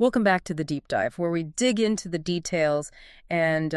Welcome back to the deep dive, where we dig into the details and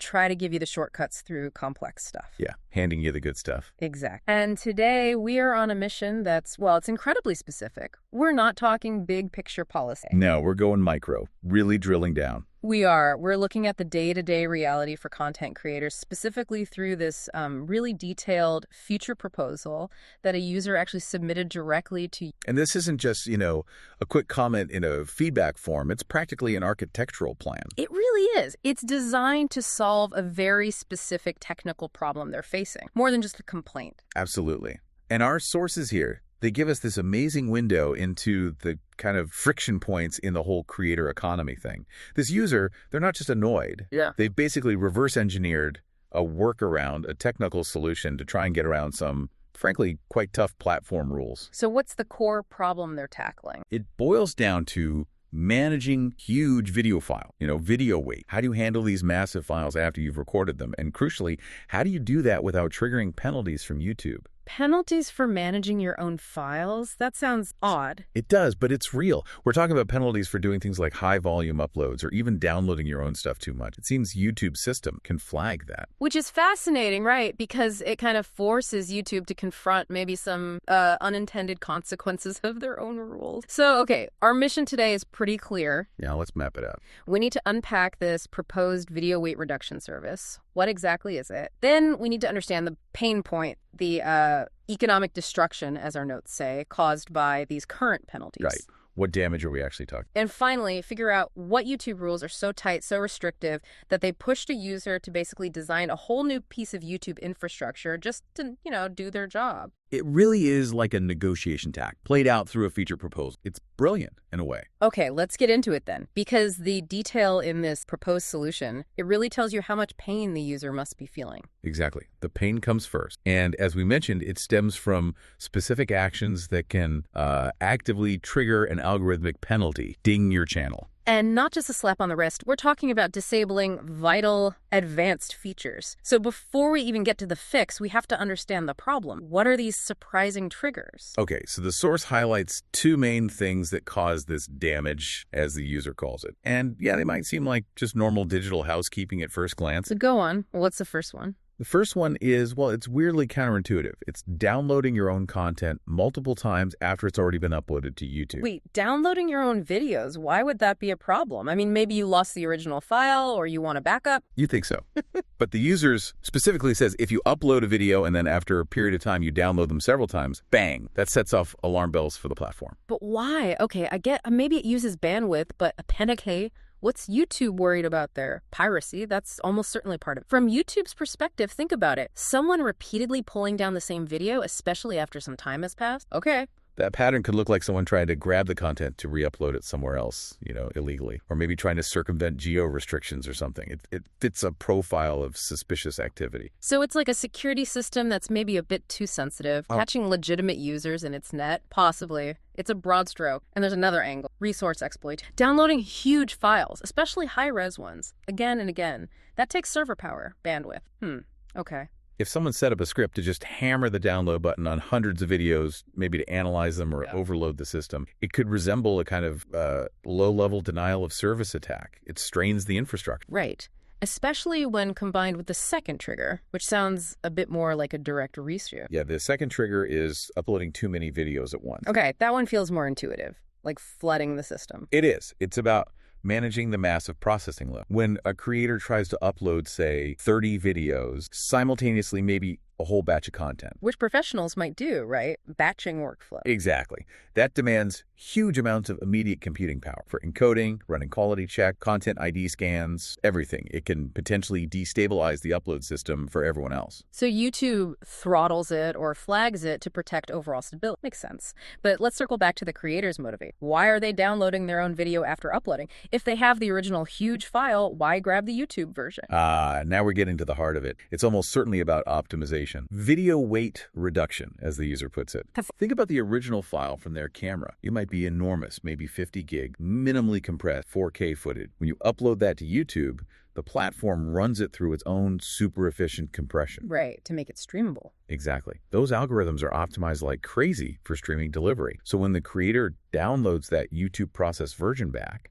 try to give you the shortcuts through complex stuff. Yeah, handing you the good stuff. Exactly. And today we are on a mission that's, well, it's incredibly specific. We're not talking big picture policy. No, we're going micro, really drilling down. We're looking at the day-to-day reality for content creators, specifically through this really detailed feature proposal that a user actually submitted directly to. And this isn't just, a quick comment in a feedback form. It's practically an architectural plan. It really is. It's designed to solve a very specific technical problem they're facing, more than just a complaint. Absolutely. And our sources here, they give us this amazing window into the kind of friction points in the whole creator economy thing. This user, they're not just annoyed. Yeah. They've basically reverse engineered a workaround, a technical solution to try and get around some, frankly, quite tough platform rules. So what's the core problem they're tackling? It boils down to managing huge video file, video weight. How do you handle these massive files after you've recorded them? And crucially, how do you do that without triggering penalties from YouTube? Penalties for managing your own files? That sounds odd. It does, but it's real. We're talking about penalties for doing things like high volume uploads or even downloading your own stuff too much. It seems YouTube's system can flag that. Which is fascinating, right? Because it kind of forces YouTube to confront maybe some unintended consequences of their own rules. So, okay, our mission today is pretty clear. Yeah, let's map it out. We need to unpack this proposed video weight reduction service. What exactly is it? Then we need to understand the pain point, the economic destruction, as our notes say, caused by these current penalties. Right. What damage are we actually talking? And finally, figure out what YouTube rules are so tight, so restrictive, that they pushed a user to basically design a whole new piece of YouTube infrastructure just to, do their job. It really is like a negotiation tack played out through a feature proposal. It's brilliant in a way. Okay, let's get into it then. Because the detail in this proposed solution, it really tells you how much pain the user must be feeling. Exactly. The pain comes first. And as we mentioned, it stems from specific actions that can actively trigger an algorithmic penalty, ding your channel. And not just a slap on the wrist, we're talking about disabling vital, advanced features. So before we even get to the fix, we have to understand the problem. What are these surprising triggers? Okay, so the source highlights two main things that cause this damage, as the user calls it. And yeah, they might seem like just normal digital housekeeping at first glance. So go on. What's the first one? The first one is, well, it's weirdly counterintuitive. It's downloading your own content multiple times after it's already been uploaded to YouTube. Wait, downloading your own videos? Why would that be a problem? I mean, maybe you lost the original file or you want a backup. You think so. But the users specifically says if you upload a video and then after a period of time you download them several times, bang, that sets off alarm bells for the platform. But why? Okay, I get maybe it uses bandwidth, but a panic. What's YouTube worried about there? Piracy, that's almost certainly part of it. From YouTube's perspective, think about it. Someone repeatedly pulling down the same video, especially after some time has passed? Okay. That pattern could look like someone trying to grab the content to re-upload it somewhere else, illegally. Or maybe trying to circumvent geo restrictions or something. It fits a profile of suspicious activity. So it's like a security system that's maybe a bit too sensitive, catching legitimate users in its net? Possibly. It's a broad stroke. And there's another angle, resource exploit. Downloading huge files, especially high-res ones, again and again. That takes server power, bandwidth. Okay. If someone set up a script to just hammer the download button on hundreds of videos, maybe to analyze them or overload the system, it could resemble a kind of low-level denial of service attack. It strains the infrastructure. Right. Especially when combined with the second trigger, which sounds a bit more like a direct reissue. Yeah, the second trigger is uploading too many videos at once. Okay, that one feels more intuitive, like flooding the system. It is. It's about managing the massive processing load. When a creator tries to upload, say, 30 videos, simultaneously maybe a whole batch of content. Which professionals might do, right? Batching workflow. Exactly. That demands huge amounts of immediate computing power for encoding, running quality check, content ID scans, everything. It can potentially destabilize the upload system for everyone else. So YouTube throttles it or flags it to protect overall stability. Makes sense. But let's circle back to the creator's motivation. Why are they downloading their own video after uploading? If they have the original huge file, why grab the YouTube version? Now we're getting to the heart of it. It's almost certainly about optimization. Video weight reduction, as the user puts it. Think about the original file from their camera. You might might be enormous, maybe 50 gig, minimally compressed 4K footage. When you upload that to YouTube, the platform runs it through its own super efficient compression. Right, to make it streamable. Exactly. Those algorithms are optimized like crazy for streaming delivery. So when the creator downloads that YouTube processed version back,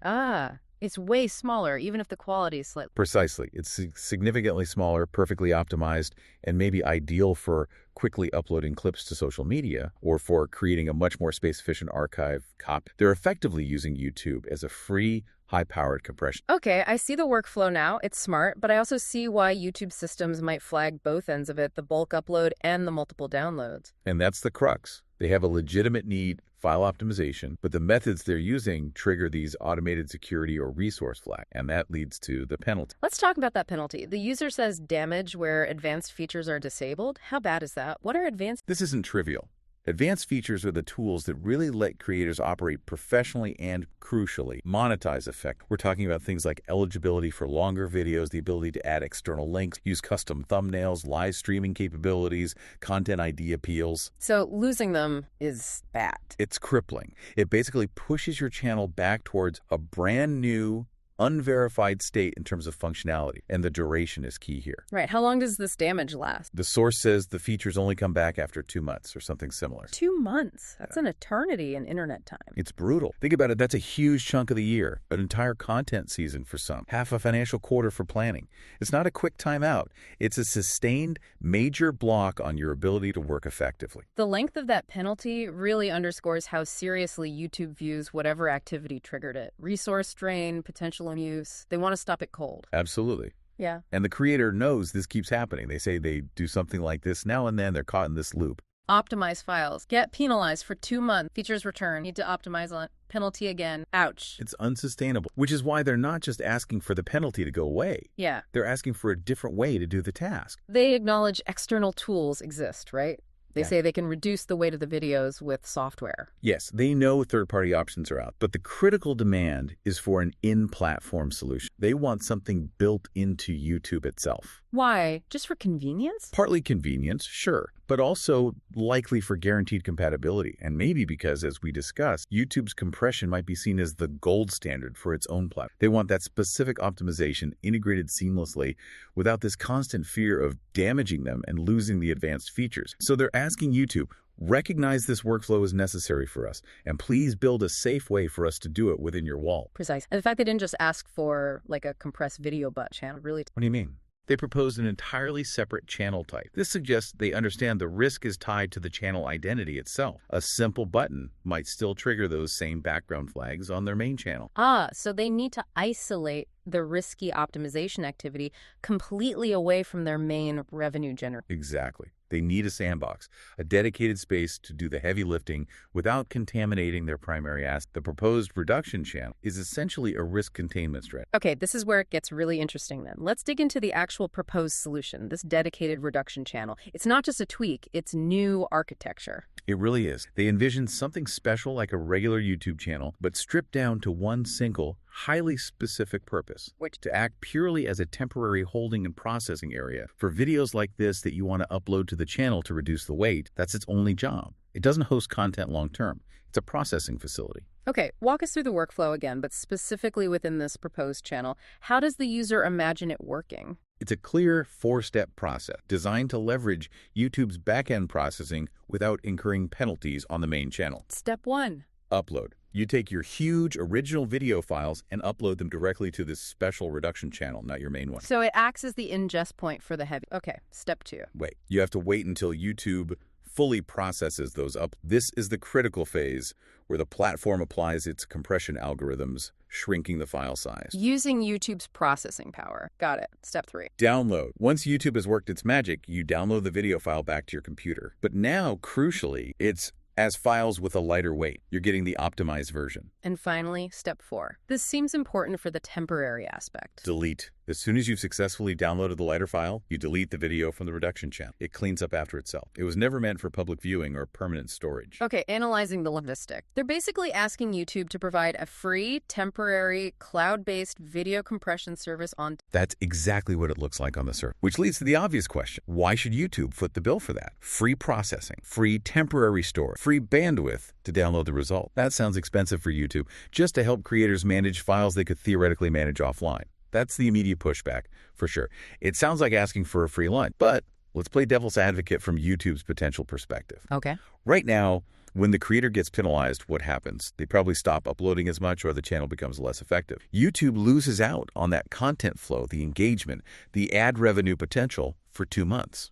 it's way smaller, even if the quality is slightly... Precisely. It's significantly smaller, perfectly optimized, and maybe ideal for quickly uploading clips to social media or for creating a much more space-efficient archive copy. They're effectively using YouTube as a free, high-powered compression. Okay, I see the workflow now. It's smart, but I also see why YouTube systems might flag both ends of it, the bulk upload and the multiple downloads. And that's the crux. They have a legitimate need, file optimization, but the methods they're using trigger these automated security or resource flags, and that leads to the penalty. Let's talk about that penalty. The user says damage where advanced features are disabled. How bad is that? What are advanced? This isn't trivial. Advanced features are the tools that really let creators operate professionally and, crucially, monetize effect. We're talking about things like eligibility for longer videos, the ability to add external links, use custom thumbnails, live streaming capabilities, content ID appeals. So losing them is bad. It's crippling. It basically pushes your channel back towards a brand new, unverified state in terms of functionality, and the duration is key here. Right. How long does this damage last? The source says the features only come back after 2 months or something similar. 2 months? That's an eternity in internet time. It's brutal. Think about it. That's a huge chunk of the year, an entire content season for some, half a financial quarter for planning. It's not a quick timeout. It's a sustained major block on your ability to work effectively. The length of that penalty really underscores how seriously YouTube views whatever activity triggered it. Resource drain, potential use. They want to stop it cold. Absolutely. Yeah. And the creator knows this keeps happening. They say they do something like this now and then. They're caught in this loop. Optimize files. Get penalized for 2 months. Features return. Need to optimize on penalty again. Ouch. It's unsustainable, which is why they're not just asking for the penalty to go away. Yeah. They're asking for a different way to do the task. They acknowledge external tools exist, right? They say they can reduce the weight of the videos with software. Yes, they know third-party options are out, but the critical demand is for an in-platform solution. They want something built into YouTube itself. Why? Just for convenience? Partly convenience, sure, but also likely for guaranteed compatibility, and maybe because, as we discussed, YouTube's compression might be seen as the gold standard for its own platform. They want that specific optimization integrated seamlessly without this constant fear of damaging them and losing the advanced features. So they're asking YouTube, recognize this workflow is necessary for us, and please build a safe way for us to do it within your wall. Precise. And the fact they didn't just ask for like a compressed video butt channel really... What do you mean? They proposed an entirely separate channel type. This suggests they understand the risk is tied to the channel identity itself. A simple button might still trigger those same background flags on their main channel. So they need to isolate the risky optimization activity completely away from their main revenue generator. Exactly. They need a sandbox, a dedicated space to do the heavy lifting without contaminating their primary asset. The proposed reduction channel is essentially a risk containment strategy. Okay, this is where it gets really interesting then. Let's dig into the actual proposed solution, this dedicated reduction channel. It's not just a tweak, it's new architecture. It really is. They envision something special like a regular YouTube channel, but stripped down to one single, highly specific purpose, which to act purely as a temporary holding and processing area. For videos like this that you want to upload to the channel to reduce the weight, that's its only job. It doesn't host content long term. It's a processing facility. Okay, walk us through the workflow again, but specifically within this proposed channel. How does the user imagine it working? It's a clear 4-step process designed to leverage YouTube's back-end processing without incurring penalties on the main channel. Step 1. Upload. You take your huge original video files and upload them directly to this special reduction channel, not your main one. So it acts as the ingest point for the heavy. Okay, step 2. Wait, you have to wait until YouTube fully processes those up. This is the critical phase where the platform applies its compression algorithms, shrinking the file size. Using YouTube's processing power. Got it. Step 3. Download. Once YouTube has worked its magic, you download the video file back to your computer. But now, crucially, it's as files with a lighter weight. You're getting the optimized version. And finally, step 4. This seems important for the temporary aspect. Delete. As soon as you've successfully downloaded the lighter file, you delete the video from the reduction channel. It cleans up after itself. It was never meant for public viewing or permanent storage. Okay, analyzing the linguistic. They're basically asking YouTube to provide a free, temporary, cloud-based video compression service on... That's exactly what it looks like on the surface. Which leads to the obvious question. Why should YouTube foot the bill for that? Free processing, free temporary storage, free bandwidth to download the result. That sounds expensive for YouTube, just to help creators manage files they could theoretically manage offline. That's the immediate pushback, for sure. It sounds like asking for a free lunch, but let's play devil's advocate from YouTube's potential perspective. Okay. Right now, when the creator gets penalized, what happens? They probably stop uploading as much or the channel becomes less effective. YouTube loses out on that content flow, the engagement, the ad revenue potential for 2 months.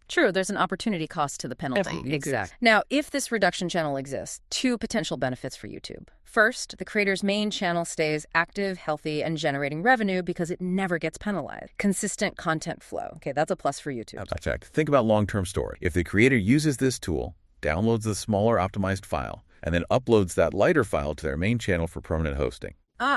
True, there's an opportunity cost to the penalty. Exactly. Now, if this reduction channel exists, 2 potential benefits for YouTube. First, the creator's main channel stays active, healthy, and generating revenue because it never gets penalized. Consistent content flow. Okay, that's a plus for YouTube. In fact, think about long-term storage. If the creator uses this tool, downloads the smaller optimized file, and then uploads that lighter file to their main channel for permanent hosting.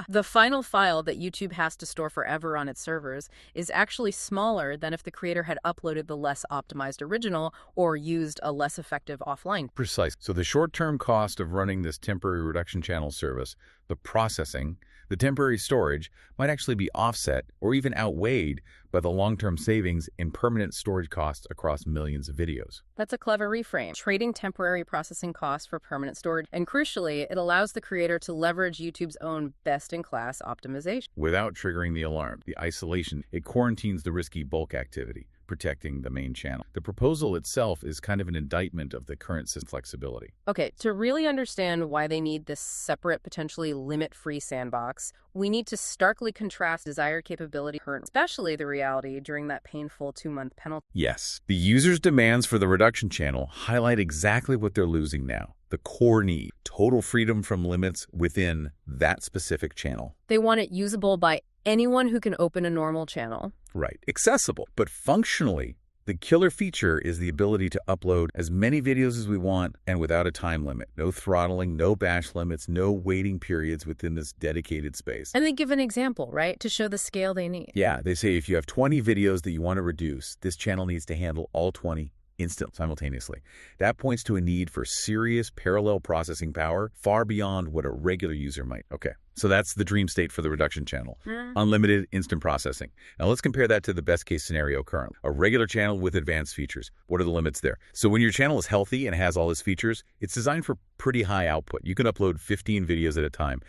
The final file that YouTube has to store forever on its servers is actually smaller than if the creator had uploaded the less optimized original or used a less effective offline. Precise. So the short-term cost of running this temporary reduction channel service, the processing, the temporary storage, might actually be offset or even outweighed by the long-term savings in permanent storage costs across millions of videos. That's a clever reframe, trading temporary processing costs for permanent storage. And crucially, it allows the creator to leverage YouTube's own best-in-class optimization. Without triggering the alarm, the isolation, it quarantines the risky bulk activity, protecting the main channel. The proposal itself is kind of an indictment of the current system flexibility. Okay, to really understand why they need this separate, potentially limit-free sandbox, we need to starkly contrast desired capability, especially the reality during that painful 2-month penalty. Yes, the user's demands for the reduction channel highlight exactly what they're losing now. The core need, total freedom from limits within that specific channel. They want it usable by anyone who can open a normal channel. Right, accessible. But functionally, the killer feature is the ability to upload as many videos as we want and without a time limit. No throttling, no batch limits, no waiting periods within this dedicated space. And they give an example, right, to show the scale they need. Yeah, they say if you have 20 videos that you want to reduce, this channel needs to handle all 20 simultaneously. That points to a need for serious parallel processing power far beyond what a regular user might. Okay, so that's the dream state for the reduction channel. Unlimited instant processing. Now let's compare that to the best case scenario currently. A regular channel with advanced features. What are the limits there? So when your channel is healthy and has all its features, it's designed for pretty high output. You can upload 15 videos at a time.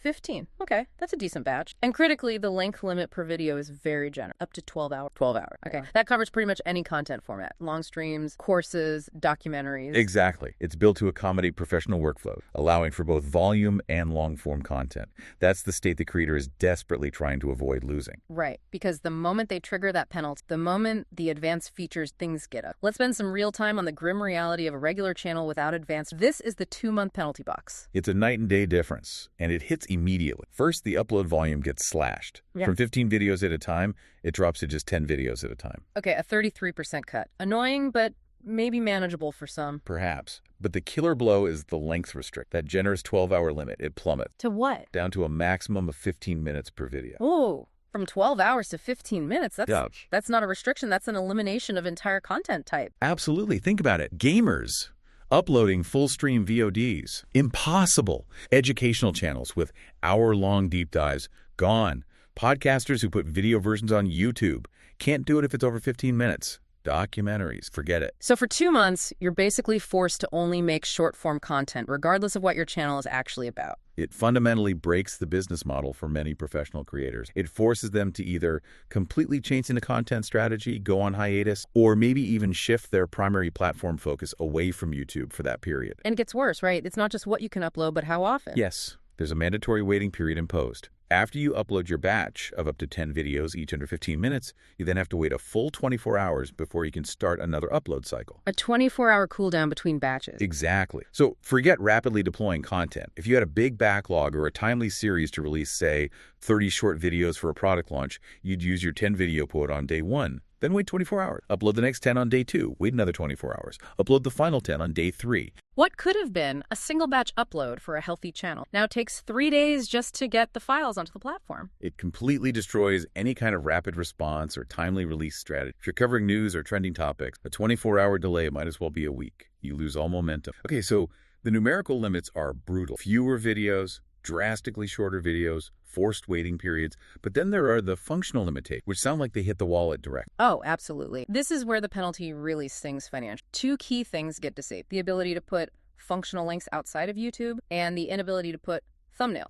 15. Okay, that's a decent batch. And critically, the length limit per video is very generous, up to 12 hours. 12 hours. Okay, that covers pretty much any content format. Long streams, courses, documentaries. Exactly. It's built to accommodate professional workflow, allowing for both volume and long-form content. That's the state the creator is desperately trying to avoid losing. Right, because the moment they trigger that penalty, the moment the advanced features things get up. Let's spend some real time on the grim reality of a regular channel without advanced. This is the 2-month penalty box. It's a night and day difference, and it hits immediately. First, the upload volume gets slashed. Yeah. From 15 videos at a time, it drops to just 10 videos at a time. Okay, a 33% cut. Annoying, but maybe manageable for some. Perhaps. But the killer blow is the length restrict. That generous 12-hour limit, it plummets. To what? Down to a maximum of 15 minutes per video. Oh, from 12 hours to 15 minutes. That's not a restriction. That's an elimination of entire content type. Absolutely. Think about it. Gamers uploading full-stream VODs. Impossible. Educational channels with hour-long deep dives. Gone. Podcasters who put video versions on YouTube. Can't do it if it's over 15 minutes. Documentaries, forget it. So for 2 months, you're basically forced to only make short-form content, regardless of what your channel is actually about. It fundamentally breaks the business model for many professional creators. It forces them to either completely change the content strategy, go on hiatus, or maybe even shift their primary platform focus away from YouTube for that period. And it gets worse, right? It's not just what you can upload, but how often. Yes, there's a mandatory waiting period imposed. After you upload your batch of up to 10 videos, each under 15 minutes, you then have to wait a full 24 hours before you can start another upload cycle. A 24-hour cooldown between batches. Exactly. So forget rapidly deploying content. If you had a big backlog or a timely series to release, say, 30 short videos for a product launch, you'd use your 10 video quote on day 1. Then wait 24 hours. Upload the next 10 on day 2. Wait another 24 hours. Upload the final 10 on day 3. What could have been a single batch upload for a healthy channel now takes 3 days just to get the files onto the platform. It completely destroys any kind of rapid response or timely release strategy. If you're covering news or trending topics, a 24-hour delay might as well be a week. You lose all momentum. Okay, so the numerical limits are brutal. Fewer videos, drastically shorter videos, forced waiting periods, but then there are the functional limitations, which sound like they hit the wallet direct. Oh, absolutely. This is where the penalty really stings financially. 2 key things get disabled: the ability to put functional links outside of YouTube and the inability to put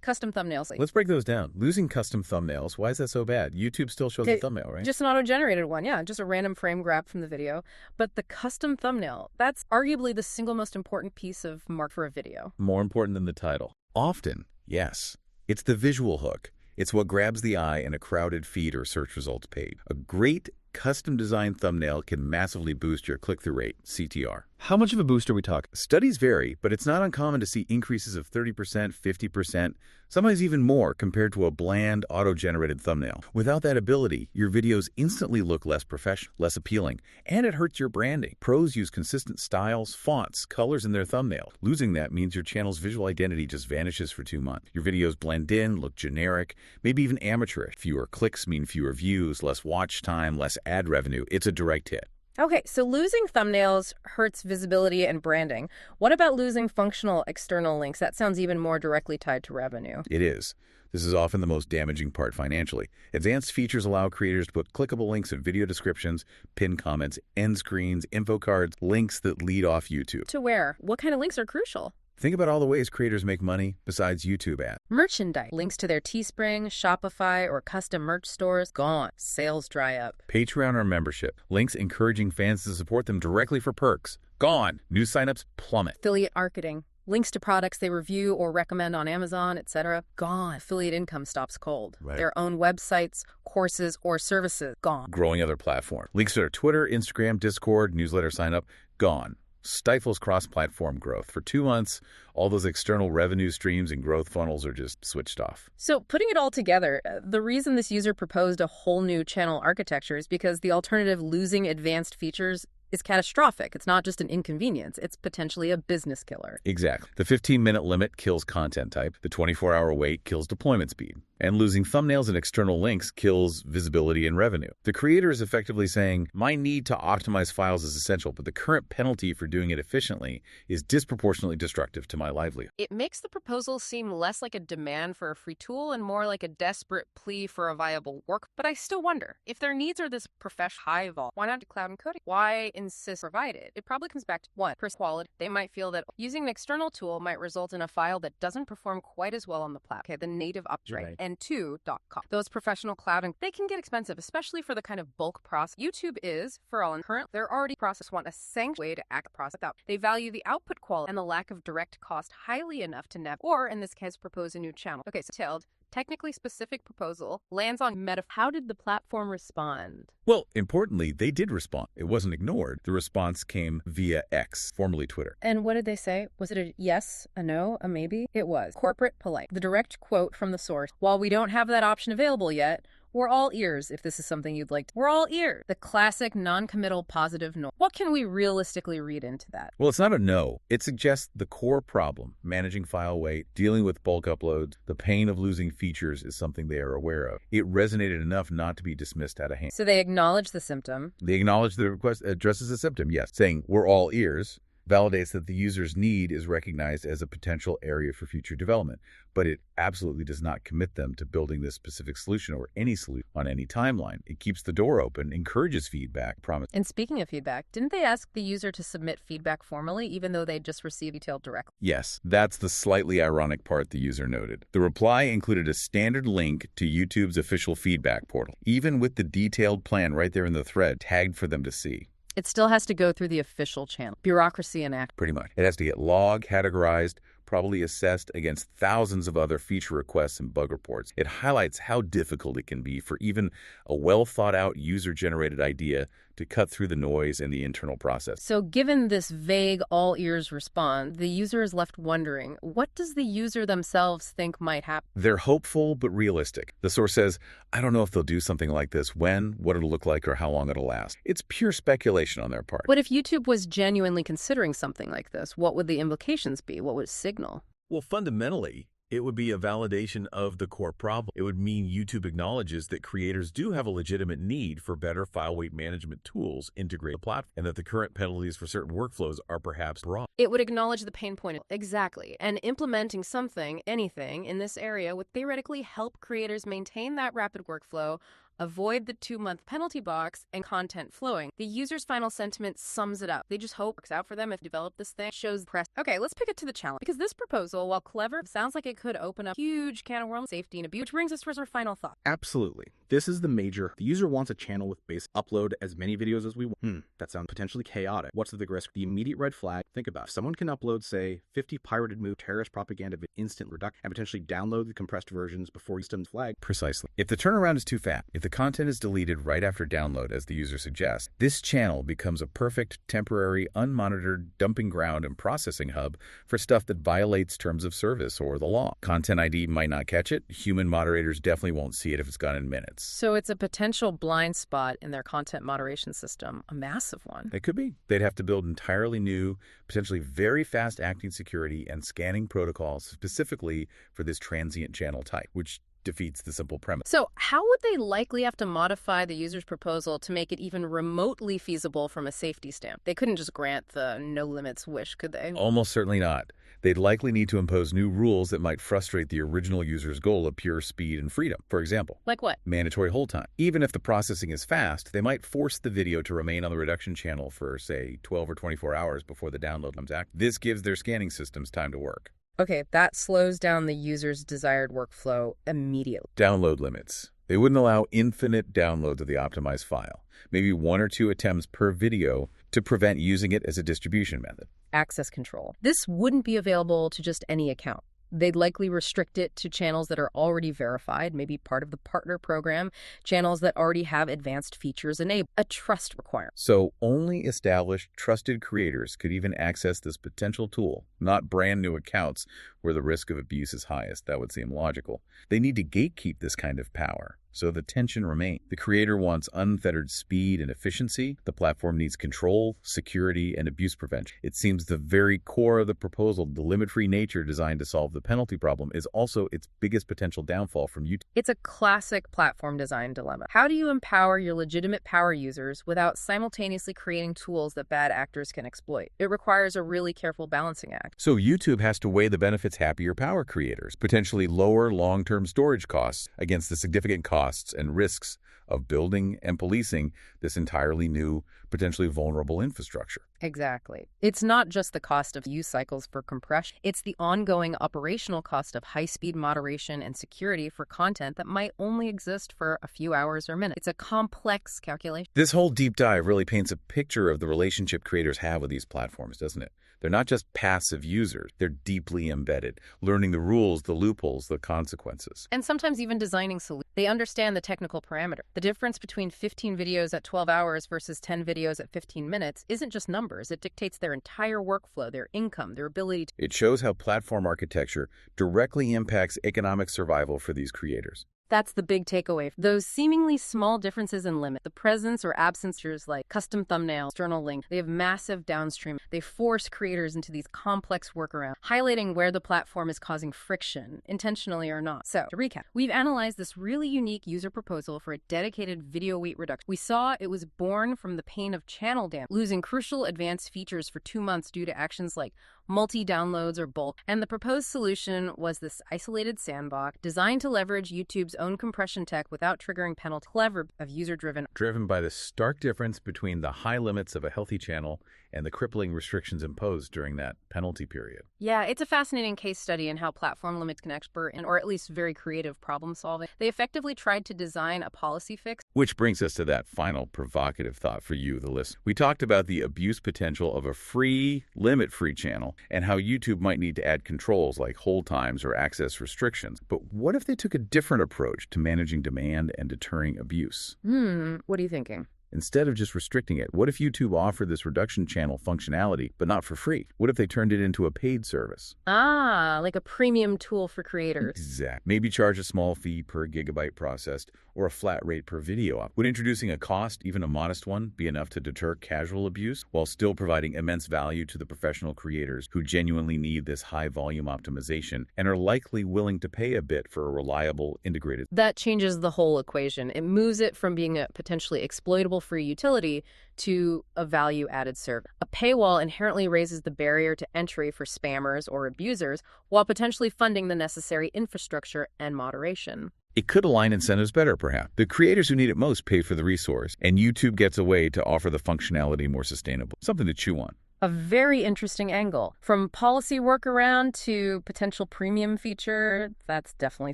custom thumbnails. Let's break those down. Losing custom thumbnails, why is that so bad? YouTube still shows the thumbnail, right? Just an auto-generated one, yeah. Just a random frame grab from the video. But the custom thumbnail, that's arguably the single most important piece of mark for a video. More important than the title. Often, yes. It's the visual hook. It's what grabs the eye in a crowded feed or search results page. A great custom-designed thumbnail can massively boost your click-through rate, CTR. How much of a boost are we talking? Studies vary, but it's not uncommon to see increases of 30%, 50%, sometimes even more compared to a bland, auto-generated thumbnail. Without that ability, your videos instantly look less professional, less appealing, and it hurts your branding. Pros use consistent styles, fonts, colors in their thumbnail. Losing that means your channel's visual identity just vanishes for 2 months. Your videos blend in, look generic, maybe even amateurish. Fewer clicks mean fewer views, less watch time, less ad revenue. It's a direct hit. Okay, so losing thumbnails hurts visibility and branding. What about losing functional external links? That sounds even more directly tied to revenue. It is. This is often the most damaging part financially. Advanced features allow creators to put clickable links in video descriptions, pinned comments, end screens, info cards, links that lead off YouTube. To where? What kind of links are crucial? Think about all the ways creators make money besides YouTube ads. Merchandise. Links to their Teespring, Shopify, or custom merch stores, gone. Sales dry up. Patreon or membership. Links encouraging fans to support them directly for perks, gone. New signups plummet. Affiliate marketing. Links to products they review or recommend on Amazon, etc., gone. Affiliate income stops cold. Right. Their own websites, courses, or services, gone. Growing other platforms. Links to their Twitter, Instagram, Discord, newsletter sign up, gone. Stifles cross-platform growth. For 2 months, all those external revenue streams and growth funnels are just switched off. So putting it all together, the reason this user proposed a whole new channel architecture is because the alternative, losing advanced features, is catastrophic. It's not just an inconvenience. It's potentially a business killer. Exactly. The 15-minute limit kills content type. The 24-hour wait kills deployment speed. And losing thumbnails and external links kills visibility and revenue. The creator is effectively saying, my need to optimize files is essential, but the current penalty for doing it efficiently is disproportionately destructive to my livelihood. It makes the proposal seem less like a demand for a free tool and more like a desperate plea for a viable work. But I still wonder, if their needs are this professional high vol, why not do cloud encoding? Why insist provided? It probably comes back to, 1, per quality. They might feel that using an external tool might result in a file that doesn't perform quite as well on the platform. Okay, the native upgrade. Right. And 2, .com. Those professional cloud, and they can get expensive, especially for the kind of bulk process. YouTube is, for all in current, they're already want a sanctioned way to act process out. They value the output quality and the lack of direct cost highly enough to or in this case, propose a new channel. Okay, so detailed, technically specific proposal lands on Meta. How did the platform respond? Well, importantly, they did respond. It wasn't ignored. The response came via X, formerly Twitter. And what did they say? Was it a yes, a no, a maybe? It was corporate polite. The direct quote from the source: while we don't have that option available yet, we're all ears if this is something you'd like to. We're all ears. The classic non-committal positive no. What can we realistically read into that? Well, it's not a no. It suggests the core problem, managing file weight, dealing with bulk uploads, the pain of losing features is something they are aware of. It resonated enough not to be dismissed out of hand. So they acknowledge the symptom. They acknowledge the request addresses the symptom, yes. Saying we're all ears validates that the user's need is recognized as a potential area for future development, but it absolutely does not commit them to building this specific solution or any solution on any timeline. It keeps the door open, encourages feedback, promise. And speaking of feedback, didn't they ask the user to submit feedback formally, even though they just received detail directly? Yes, that's the slightly ironic part the user noted. The reply included a standard link to YouTube's official feedback portal, even with the detailed plan right there in the thread tagged for them to see. It still has to go through the official channel. Bureaucracy and act. Pretty much. It has to get logged, categorized, probably assessed against thousands of other feature requests and bug reports. It highlights how difficult it can be for even a well-thought-out user-generated idea to cut through the noise in the internal process. So given this vague all ears response, the user is left wondering, what does the user themselves think might happen? They're hopeful but realistic. The source says, I don't know if they'll do something like this, when, what it'll look like, or how long it'll last. It's pure speculation on their part. What if YouTube was genuinely considering something like this? What would the implications be? What would it signal? Well, fundamentally, it would be a validation of the core problem. It would mean YouTube acknowledges that creators do have a legitimate need for better file weight management tools integrated with the platform, and that the current penalties for certain workflows are perhaps broad. It would acknowledge the pain point. Exactly. And implementing something, anything, in this area would theoretically help creators maintain that rapid workflow, avoid the 2-month penalty box, and content flowing. The user's final sentiment sums it up. They just hope it works out for them if they develop this thing, shows press. Okay, let's pick it to the challenge. Because this proposal, while clever, sounds like it could open up a huge can of worms, safety and abuse, which brings us towards our final thought. Absolutely. This is the user wants a channel with base upload as many videos as we want. That sounds potentially chaotic. What's the big risk? The immediate red flag. Think about it. Someone can upload, say, 50 pirated terrorist propaganda with instant reduction and potentially download the compressed versions before systems flag. Precisely. If the turnaround is too fast, if the content is deleted right after download, as the user suggests, this channel becomes a perfect, temporary, unmonitored dumping ground and processing hub for stuff that violates terms of service or the law. Content ID might not catch it. Human moderators definitely won't see it if it's gone in minutes. So it's a potential blind spot in their content moderation system, a massive one. It could be. They'd have to build entirely new, potentially very fast-acting security and scanning protocols specifically for this transient channel type, which defeats the simple premise. So how would they likely have to modify the user's proposal to make it even remotely feasible from a safety standpoint? They couldn't just grant the no limits wish, could they? Almost certainly not. They'd likely need to impose new rules that might frustrate the original user's goal of pure speed and freedom. For example, like what? Mandatory hold time. Even if the processing is fast, they might force the video to remain on the reduction channel for, say, 12 or 24 hours before the download comes active. This gives their scanning systems time to work. Okay, that slows down the user's desired workflow immediately. Download limits. They wouldn't allow infinite downloads of the optimized file. Maybe 1 or 2 attempts per video to prevent using it as a distribution method. Access control. This wouldn't be available to just any account. They'd likely restrict it to channels that are already verified, maybe part of the partner program, channels that already have advanced features enabled, a trust requirement. So only established, trusted creators could even access this potential tool, not brand new accounts where the risk of abuse is highest. That would seem logical. They need to gatekeep this kind of power, so the tension remains. The creator wants unfettered speed and efficiency. The platform needs control, security, and abuse prevention. It seems the very core of the proposal, the limit-free nature designed to solve the penalty problem, is also its biggest potential downfall from YouTube. It's a classic platform design dilemma. How do you empower your legitimate power users without simultaneously creating tools that bad actors can exploit? It requires a really careful balancing act. So YouTube has to weigh the benefits happier power creators, potentially lower long-term storage costs against the significant costs and risks of building and policing this entirely new, potentially vulnerable infrastructure. Exactly. It's not just the cost of use cycles for compression. It's the ongoing operational cost of high-speed moderation and security for content that might only exist for a few hours or minutes. It's a complex calculation. This whole deep dive really paints a picture of the relationship creators have with these platforms, doesn't it? They're not just passive users. They're deeply embedded, learning the rules, the loopholes, the consequences. And sometimes even designing solutions. They understand the technical parameter. The difference between 15 videos at 12 hours versus 10 videos at 15 minutes isn't just numbers. It dictates their entire workflow, their income, their ability to... It shows how platform architecture directly impacts economic survival for these creators. That's the big takeaway. Those seemingly small differences in limit, the presence or absence features like custom thumbnails, external link, they have massive downstream. They force creators into these complex workarounds, highlighting where the platform is causing friction, intentionally or not. So, to recap, we've analyzed this really unique user proposal for a dedicated video weight reduction. We saw it was born from the pain of channel damage, losing crucial advanced features for 2 months due to actions like multi-downloads or bulk. And the proposed solution was this isolated sandbox designed to leverage YouTube's own compression tech without triggering penalty. Clever of user-driven. Driven by the stark difference between the high limits of a healthy channel and the crippling restrictions imposed during that penalty period. Yeah, it's a fascinating case study in how platform limits can expert or at least very creative problem solving. They effectively tried to design a policy fix. Which brings us to that final provocative thought for you, the listener. We talked about the abuse potential of a free, limit-free channel and how YouTube might need to add controls like hold times or access restrictions. But what if they took a different approach to managing demand and deterring abuse? What are you thinking? Instead of just restricting it, what if YouTube offered this reduction channel functionality, but not for free? What if they turned it into a paid service? Like a premium tool for creators. Exactly. Maybe charge a small fee per gigabyte processed or a flat rate per video up. Would introducing a cost, even a modest one, be enough to deter casual abuse while still providing immense value to the professional creators who genuinely need this high-volume optimization and are likely willing to pay a bit for a reliable, integrated? That changes the whole equation. It moves it from being a potentially exploitable free utility to a value-added service. A paywall inherently raises the barrier to entry for spammers or abusers while potentially funding the necessary infrastructure and moderation. It could align incentives better, perhaps. The creators who need it most pay for the resource, and YouTube gets a way to offer the functionality more sustainable. Something to chew on. A very interesting angle. From policy workaround to potential premium feature, that's definitely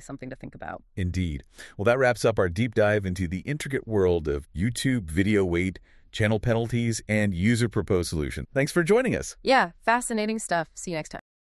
something to think about. Indeed. Well, that wraps up our deep dive into the intricate world of YouTube video weight, channel penalties, and user-proposed solutions. Thanks for joining us. Yeah, fascinating stuff. See you next time.